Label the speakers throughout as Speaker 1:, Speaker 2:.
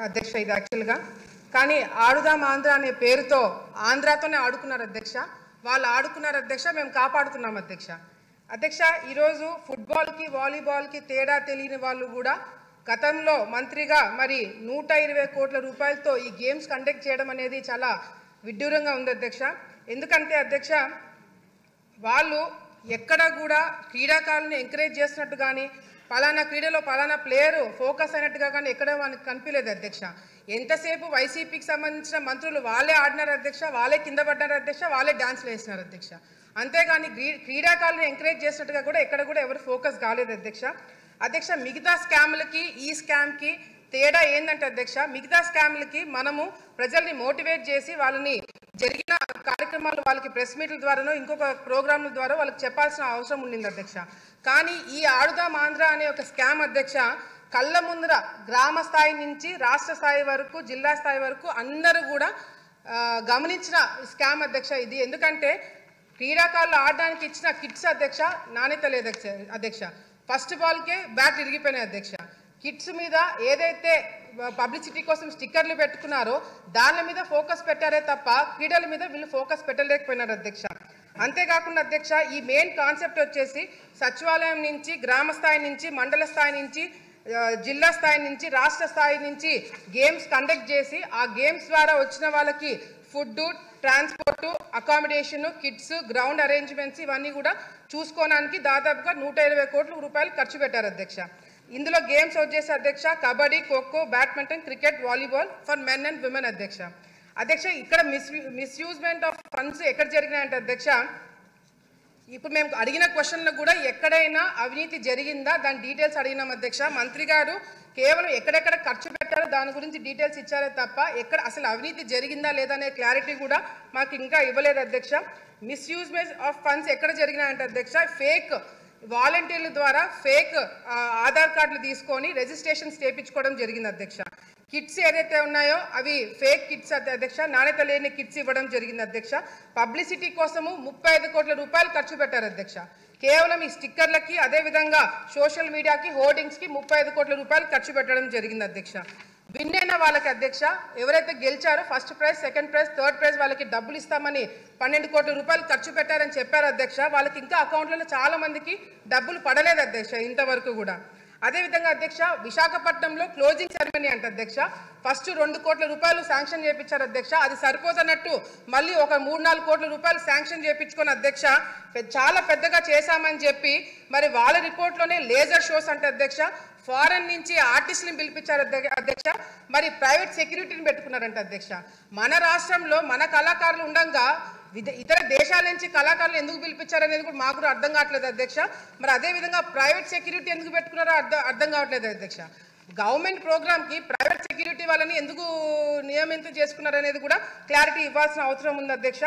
Speaker 1: అధ్యక్ష ఇది యాక్చువల్గా కానీ ఆడుదాం ఆంధ్ర అనే పేరుతో ఆంధ్రాతోనే ఆడుకున్నారు అధ్యక్ష. వాళ్ళు ఆడుకున్నారు అధ్యక్ష, మేము కాపాడుతున్నాం అధ్యక్ష. అధ్యక్ష ఈరోజు ఫుట్బాల్కి వాలీబాల్కి తేడా తెలియని వాళ్ళు కూడా గతంలో మంత్రిగా మరి 120 కోట్ల రూపాయలతో ఈ గేమ్స్ కండక్ట్ చేయడం అనేది చాలా విడ్డూరంగా ఉంది అధ్యక్ష. ఎందుకంటే అధ్యక్ష వాళ్ళు ఎక్కడ కూడా క్రీడాకారులను ఎంకరేజ్ చేస్తున్నట్టు కానీ పలానా క్రీడలో పలానా ప్లేయర్ ఫోకస్ అయినట్టుగా కానీ ఎక్కడ మనకు కనిపించలేదు అధ్యక్ష. ఎంతసేపు వైసీపీకి సంబంధించిన మంత్రులు వాళ్ళే ఆడినారు అధ్యక్ష, వాళ్ళే కింద పడ్డారు అధ్యక్ష, వాళ్ళే డాన్స్లు వేసినారు అధ్యక్ష. అంతేగాని క్రీడాకారులను ఎంకరేజ్ చేసినట్టుగా కూడా ఎక్కడ కూడా ఎవరు ఫోకస్ కాలేదు అధ్యక్ష. అధ్యక్ష మిగతా స్కామ్లకి ఈ స్కామ్కి తేడా ఏంటంటే అధ్యక్ష, మిగతా స్కామ్లకి మనము ప్రజల్ని మోటివేట్ చేసి వాళ్ళని జరిగిన కార్యక్రమాలు వాళ్ళకి ప్రెస్ మీట్ల ద్వారానో ఇంకొక ప్రోగ్రాంల ద్వారా వాళ్ళకి చెప్పాల్సిన అవసరం ఉండింది అధ్యక్ష. కానీ ఈ ఆడుదాం ఆంధ్ర అనే ఒక స్కామ్ అధ్యక్ష కళ్ళ ముందర గ్రామ స్థాయి నుంచి రాష్ట్ర స్థాయి వరకు జిల్లా స్థాయి వరకు అందరూ కూడా గమనించిన స్కామ్ అధ్యక్ష ఇది. ఎందుకంటే క్రీడాకారులు ఆడడానికి ఇచ్చిన కిట్స్ అధ్యక్ష నాణ్యత లేదు అధ్యక్ష. ఫస్ట్ బాల్కే బ్యాట్ ఇరిగిపోయినాయి అధ్యక్ష. కిట్స్ మీద ఏదైతే పబ్లిసిటీ కోసం స్టిక్కర్లు పెట్టుకున్నారో దాని మీద ఫోకస్ పెట్టారే తప్ప క్రీడల మీద వీళ్ళు ఫోకస్ పెట్టలేకపోయినారు అధ్యక్ష. అంతేకాకుండా అధ్యక్ష ఈ మెయిన్ కాన్సెప్ట్ వచ్చేసి సచివాలయం నుంచి గ్రామ స్థాయి నుంచి మండల స్థాయి నుంచి జిల్లా స్థాయి నుంచి రాష్ట్ర స్థాయి నుంచి గేమ్స్ కండక్ట్ చేసి ఆ గేమ్స్ ద్వారా వచ్చిన వాళ్ళకి food, transport, accommodation, kits, ground arrangements ఇవన్నీ కూడా చూసుకోవడానికి దాదాపుగా 120 కోట్ల రూపాయలు ఖర్చు పెట్టారు అధ్యక్ష. ఇందులో గేమ్స్ వచ్చేసి అధ్యక్ష kabaddi, kho kho, badminton, cricket, volleyball for men and women అధ్యక్ష. అధ్యక్ష ఇక్కడ మిస్యూజ్మెంట్ ఆఫ్ ఫండ్స్ ఎక్కడ జరిగినాయంటే అధ్యక్ష ఇప్పుడు మేము అడిగిన క్వశ్చన్లకు కూడా ఎక్కడైనా అవినీతి జరిగిందా దాని డీటెయిల్స్ అడిగినాం అధ్యక్ష. మంత్రి గారు కేవలం ఎక్కడెక్కడ ఖర్చు పెట్టారో దాని గురించి డీటెయిల్స్ ఇచ్చారే తప్ప ఎక్కడ అసలు అవినీతి జరిగిందా లేదా అనే క్లారిటీ కూడా మాకు ఇంకా ఇవ్వలేదు అధ్యక్ష. మిస్యూజ్మెంట్ ఆఫ్ ఫండ్స్ ఎక్కడ జరిగినాయంటే అధ్యక్ష ఫేక్ వాలంటీర్ల ద్వారా ఫేక్ ఆధార్ కార్డులు తీసుకొని రిజిస్ట్రేషన్స్ చేయించుకోవడం జరిగింది అధ్యక్ష. కిట్స్ ఏదైతే ఉన్నాయో అవి ఫేక్ కిట్స్ అధ్యక్ష, నాణ్యత లేని కిట్స్ ఇవ్వడం జరిగింది అధ్యక్ష. పబ్లిసిటీ కోసము 35 కోట్ల రూపాయలు ఖర్చు పెట్టారు అధ్యక్ష. కేవలం ఈ స్టిక్కర్లకి అదేవిధంగా సోషల్ మీడియాకి హోర్డింగ్స్కి 35 కోట్ల రూపాయలు ఖర్చు పెట్టడం జరిగింది అధ్యక్ష. విన్ అయిన వాళ్ళకి అధ్యక్ష ఎవరైతే గెలిచారో first prize, second prize, third prize వాళ్ళకి డబ్బులు ఇస్తామని 12 కోట్ల రూపాయలు ఖర్చు పెట్టారని చెప్పారు అధ్యక్ష. వాళ్ళకి ఇంకా అకౌంట్లలో చాలా మందికి డబ్బులు పడలేదు అధ్యక్ష ఇంతవరకు కూడా. అదేవిధంగా అధ్యక్ష విశాఖపట్నంలో క్లోజింగ్ సెరమనీ అంటే అధ్యక్ష ఫస్ట్ 2 కోట్ల రూపాయలు శాంక్షన్ చేయించారు అధ్యక్ష. అది సరిపోతున్నట్టు మళ్ళీ ఒక 3-4 కోట్ల రూపాయలు శాంక్షన్ చేయించుకొని అధ్యక్ష చాలా పెద్దగా చేశామని చెప్పి మరి వాళ్ళ రిపోర్ట్లోనే లేజర్ షోస్ అంటే అధ్యక్ష ఫారెన్ నుంచి ఆర్టిస్టులను పిలిపించారు అధ్యక్ష. మరి ప్రైవేట్ సెక్యూరిటీని పెట్టుకున్నారంట అధ్యక్ష. మన రాష్ట్రంలో మన కళాకారులు ఉండగా ఇతర దేశాల నుంచి కళాకారులు ఎందుకు పిలిపించారనేది కూడా మాకు కూడా అర్థం కావట్లేదు అధ్యక్ష. మరి అదేవిధంగా ప్రైవేట్ సెక్యూరిటీ ఎందుకు పెట్టుకున్నారో అర్థం కావట్లేదు అధ్యక్ష. గవర్నమెంట్ ప్రోగ్రామ్కి ప్రైవేట్ సెక్యూరిటీ వాళ్ళని ఎందుకు నియమితం చేసుకున్నారనేది కూడా క్లారిటీ ఇవ్వాల్సిన అవసరం ఉంది అధ్యక్ష.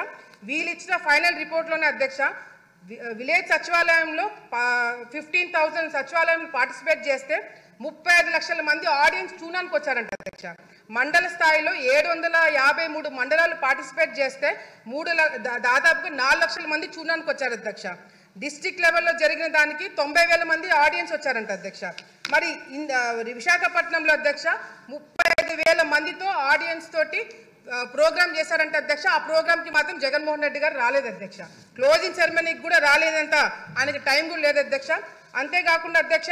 Speaker 1: వీళ్ళు ఇచ్చిన ఫైనల్ రిపోర్ట్లోనే అధ్యక్ష విలేజ్ సచివాలయంలో 15,000 సచివాలయంలో పార్టిసిపేట్ చేస్తే 35 లక్షల మంది ఆడియన్స్ చూడడానికి వచ్చారంట అధ్యక్ష. మండల స్థాయిలో 753 మండలాలు పార్టిసిపేట్ చేస్తే దాదాపుగా 4 లక్షల మంది చూడడానికి వచ్చారు అధ్యక్ష. డిస్ట్రిక్ట్ లెవెల్లో జరిగిన దానికి 90,000 మంది ఆడియన్స్ వచ్చారంట అధ్యక్ష. మరి విశాఖపట్నంలో అధ్యక్ష 35,000 మందితో ఆడియన్స్ తోటి ప్రోగ్రామ్ చేశారంట అధ్యక్ష. ఆ ప్రోగ్రామ్కి మాత్రం జగన్మోహన్ రెడ్డి గారు రాలేదు అధ్యక్ష. క్లోజింగ్ సెరమనీకి కూడా రాలేదంట, ఆయనకి టైం కూడా లేదు అధ్యక్ష. అంతేకాకుండా అధ్యక్ష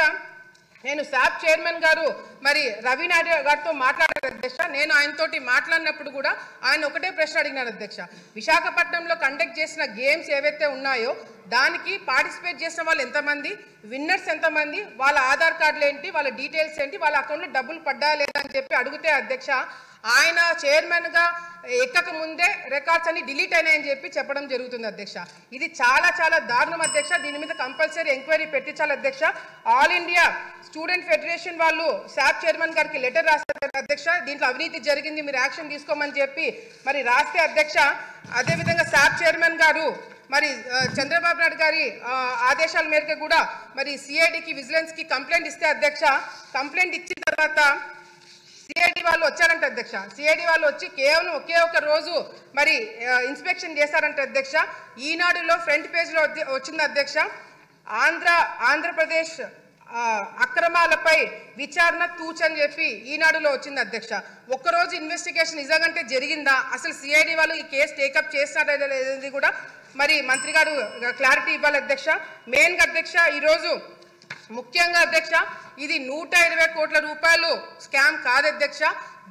Speaker 1: నేను శాప్ చైర్మన్ గారు మరి రవి నాయుడు గారితో మాట్లాడారు అధ్యక్ష. నేను ఆయనతోటి మాట్లాడినప్పుడు కూడా ఆయన ఒకటే ప్రశ్న అడిగినారు అధ్యక్ష. విశాఖపట్నంలో కండక్ట్ చేసిన గేమ్స్ ఏవైతే ఉన్నాయో దానికి పార్టిసిపేట్ చేసిన వాళ్ళు ఎంతమంది, విన్నర్స్ ఎంతమంది, వాళ్ళ ఆధార్ కార్డులు ఏంటి, వాళ్ళ డీటెయిల్స్ ఏంటి, వాళ్ళ అకౌంట్లో డబ్బులు పడ్డా లేదా అని చెప్పి అడిగితే అధ్యక్ష ఆయన చైర్మన్గా ఎక్కక ముందే రికార్డ్స్ అన్ని డిలీట్ అయినాయని చెప్పి చెప్పడం జరుగుతుంది అధ్యక్ష. ఇది చాలా చాలా దారుణం అధ్యక్ష. దీని మీద కంపల్సరీ ఎంక్వైరీ పెట్టించాలి అధ్యక్ష. ఆల్ ఇండియా స్టూడెంట్ ఫెడరేషన్ వాళ్ళు శాప్ చైర్మన్ గారికి లెటర్ రాస్తారు అధ్యక్ష. దీంట్లో అవినీతి జరిగింది, మీరు యాక్షన్ తీసుకోమని చెప్పి మరి రాస్తే అధ్యక్ష అదేవిధంగా శాప్ చైర్మన్ గారు మరి చంద్రబాబు నాయుడు గారి ఆదేశాల మేరకు కూడా మరి సిఐడికి విజిలెన్స్కి కంప్లైంట్ ఇస్తే అధ్యక్ష కంప్లైంట్ ఇచ్చిన తర్వాత సిఐడి వాళ్ళు వచ్చారంట అధ్యక్ష. సిఐడి వాళ్ళు వచ్చి కేవలం ఒకే ఒక రోజు మరి ఇన్స్పెక్షన్ చేశారంట అధ్యక్ష. ఈనాడులో ఫ్రంట్ పేజ్లో వచ్చింది అధ్యక్ష. ఆంధ్రప్రదేశ్ అక్రమాలపై విచారణ తూచని చెప్పి ఈనాడులో వచ్చింది అధ్యక్ష. ఒక్కరోజు ఇన్వెస్టిగేషన్ నిజంగా జరిగిందా, అసలు సిఐడి వాళ్ళు ఈ కేసు టేకప్ చేస్తారా లేదనేది కూడా మరి మంత్రి గారు క్లారిటీ ఇవ్వాలి అధ్యక్ష. మెయిన్గా అధ్యక్ష ఈరోజు ముఖ్యంగా అధ్యక్ష ఇది 120 కోట్ల రూపాయలు స్కామ్ కాదు అధ్యక్ష.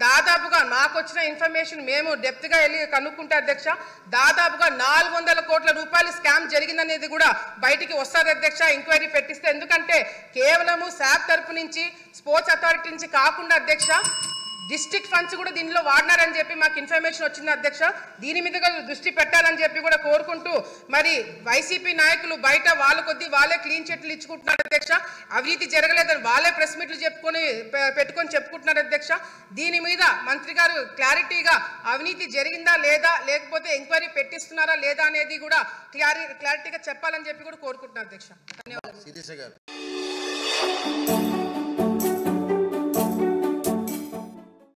Speaker 1: దాదాపుగా నాకు వచ్చిన ఇన్ఫర్మేషన్ మేము డెప్త్గా వెళ్ళి కనుక్కుంటే అధ్యక్ష దాదాపుగా 400 కోట్ల రూపాయలు స్కామ్ జరిగిందనేది కూడా బయటికి వస్తుంది అధ్యక్ష ఎంక్వైరీ పెట్టిస్తే. ఎందుకంటే కేవలము శాప్ తరపు నుంచి స్పోర్ట్స్ అథారిటీ నుంచి కాకుండా అధ్యక్ష డిస్ట్రిక్ట్ ఫండ్స్ కూడా దీనిలో వాడినారని చెప్పి మాకు ఇన్ఫర్మేషన్ వచ్చింది అధ్యక్ష. దీని మీద దృష్టి పెట్టాలని చెప్పి కూడా కోరుకుంటూ మరి వైసీపీ నాయకులు బయట వాళ్ళ కొద్దీ వాళ్ళే క్లీన్ చిట్లు ఇచ్చుకుంటున్నారు అధ్యక్ష. అవినీతి జరగలేదని వాళ్ళే ప్రెస్ మీట్లు పెట్టుకొని చెప్పుకుంటున్నారు అధ్యక్ష. దీని మీద మంత్రి గారు క్లారిటీగా అవినీతి జరిగిందా లేదా, లేకపోతే ఎంక్వైరీ పెట్టిస్తున్నారా లేదా అనేది కూడా క్లారిటీగా చెప్పాలని చెప్పి కూడా కోరుకుంటున్నారు అధ్యక్ష. ధన్యవాదాలు.